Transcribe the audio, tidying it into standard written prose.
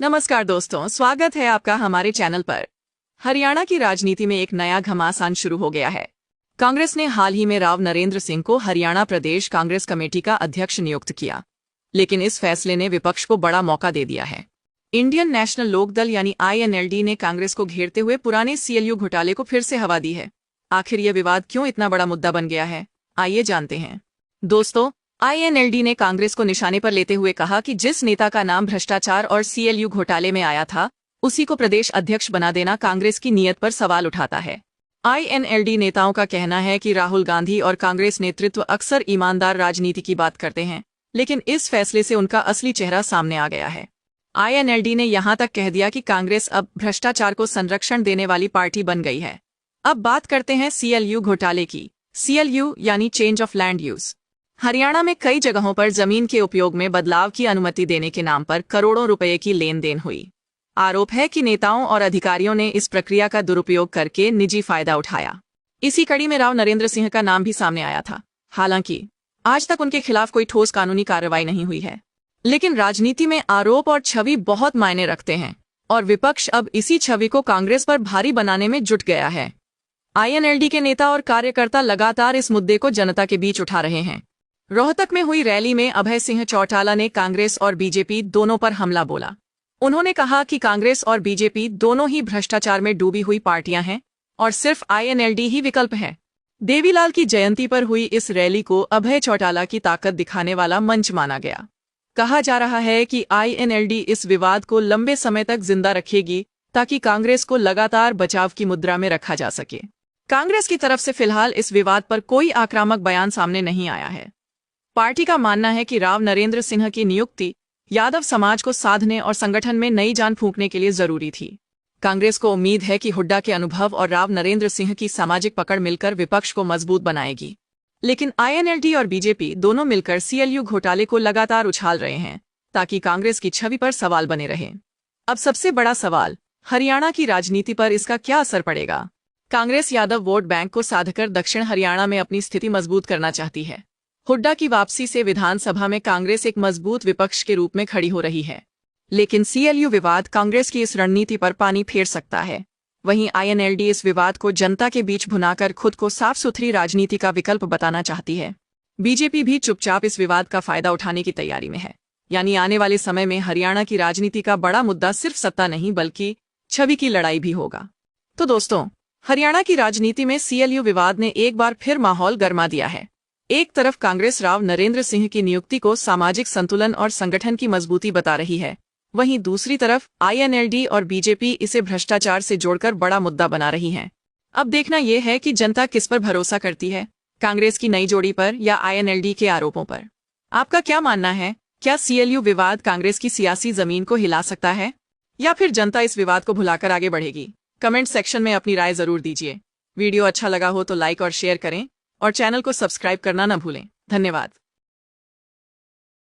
नमस्कार दोस्तों, स्वागत है आपका हमारे चैनल पर। हरियाणा की राजनीति में एक नया घमासान शुरू हो गया है। कांग्रेस ने हाल ही में राव नरेंद्र सिंह को हरियाणा प्रदेश कांग्रेस कमेटी का अध्यक्ष नियुक्त किया, लेकिन इस फैसले ने विपक्ष को बड़ा मौका दे दिया है। इंडियन नेशनल लोकदल यानी INLD ने कांग्रेस को घेरते हुए पुराने CLU घोटाले को फिर से हवा दी है। आखिर यह विवाद क्यों इतना बड़ा मुद्दा बन गया है, आइए जानते हैं। दोस्तों, INLD ने कांग्रेस को निशाने पर लेते हुए कहा कि जिस नेता का नाम भ्रष्टाचार और CLU घोटाले में आया था, उसी को प्रदेश अध्यक्ष बना देना कांग्रेस की नीयत पर सवाल उठाता है। INLD नेताओं का कहना है कि राहुल गांधी और कांग्रेस नेतृत्व अक्सर ईमानदार राजनीति की बात करते हैं, लेकिन इस फैसले से उनका असली चेहरा सामने आ गया है। INLD ने यहां तक कह दिया कि कांग्रेस अब भ्रष्टाचार को संरक्षण देने वाली पार्टी बन गई है। अब बात करते हैं CLU घोटाले की। CLU यानी change of land use. Haryana में कई जगहों पर जमीन के उपयोग में बदलाव की अनुमति देने के नाम पर करोड़ों रुपए की लेन देन हुई। आरोप है कि नेताओं और अधिकारियों ने इस प्रक्रिया का दुरुपयोग करके निजी फायदा उठाया। इसी कड़ी में राव नरेंद्र सिंह का नाम भी सामने आया था। हालांकि आज तक उनके खिलाफ कोई ठोस कानूनी कार्रवाई नहीं हुई है, लेकिन राजनीति में आरोप और छवि बहुत मायने रखते हैं और विपक्ष अब इसी छवि को कांग्रेस पर भारी बनाने में जुट गया है। INLD के नेता और कार्यकर्ता लगातार इस मुद्दे को जनता के बीच उठा रहे हैं। रोहतक में हुई रैली में अभय सिंह चौटाला ने कांग्रेस और बीजेपी दोनों पर हमला बोला। उन्होंने कहा कि कांग्रेस और बीजेपी दोनों ही भ्रष्टाचार में डूबी हुई पार्टियां हैं और सिर्फ INLD ही विकल्प है। देवीलाल की जयंती पर हुई इस रैली को अभय चौटाला की ताकत दिखाने वाला मंच माना गया। कहा जा रहा है कि INLD इस विवाद को लंबे समय तक जिंदा रखेगी ताकि कांग्रेस को लगातार बचाव की मुद्रा में रखा जा सके। कांग्रेस की तरफ से फिलहाल इस विवाद पर कोई आक्रामक बयान सामने नहीं आया है। पार्टी का मानना है कि राव नरेंद्र सिंह की नियुक्ति यादव समाज को साधने और संगठन में नई जान फूंकने के लिए जरूरी थी। कांग्रेस को उम्मीद है कि हुड्डा के अनुभव और राव नरेंद्र सिंह की सामाजिक पकड़ मिलकर विपक्ष को मजबूत बनाएगी, लेकिन INLD और बीजेपी दोनों मिलकर CLU घोटाले को लगातार उछाल रहे हैं ताकि कांग्रेस की छवि पर सवाल बने रहे। अब सबसे बड़ा सवाल, हरियाणा की राजनीति पर इसका क्या असर पड़ेगा। कांग्रेस यादव वोट बैंक को साधकर दक्षिण हरियाणा में अपनी स्थिति मजबूत करना चाहती है। हुड्डा की वापसी से विधानसभा में कांग्रेस एक मजबूत विपक्ष के रूप में खड़ी हो रही है, लेकिन CLU विवाद कांग्रेस की इस रणनीति पर पानी फेर सकता है। वहीं INLD इस विवाद को जनता के बीच भुनाकर खुद को साफ सुथरी राजनीति का विकल्प बताना चाहती है। बीजेपी भी चुपचाप इस विवाद का फायदा उठाने की तैयारी में है। यानी आने वाले समय में हरियाणा की राजनीति का बड़ा मुद्दा सिर्फ सत्ता नहीं बल्कि छवि की लड़ाई भी होगा। तो दोस्तों, हरियाणा की राजनीति में CLU विवाद ने एक बार फिर माहौल गर्मा दिया है। एक तरफ कांग्रेस राव नरेंद्र सिंह की नियुक्ति को सामाजिक संतुलन और संगठन की मजबूती बता रही है, वहीं दूसरी तरफ INLD और बीजेपी इसे भ्रष्टाचार से जोड़कर बड़ा मुद्दा बना रही हैं। अब देखना यह है कि जनता किस पर भरोसा करती है, कांग्रेस की नई जोड़ी पर या INLD के आरोपों पर। आपका क्या मानना है? क्या CLU विवाद कांग्रेस की सियासी जमीन को हिला सकता है या फिर जनता इस विवाद को भुलाकर आगे बढ़ेगी? कमेंट सेक्शन में अपनी राय जरूर दीजिए। वीडियो अच्छा लगा हो तो लाइक और शेयर करें और चैनल को सब्सक्राइब करना न भूलें। धन्यवाद।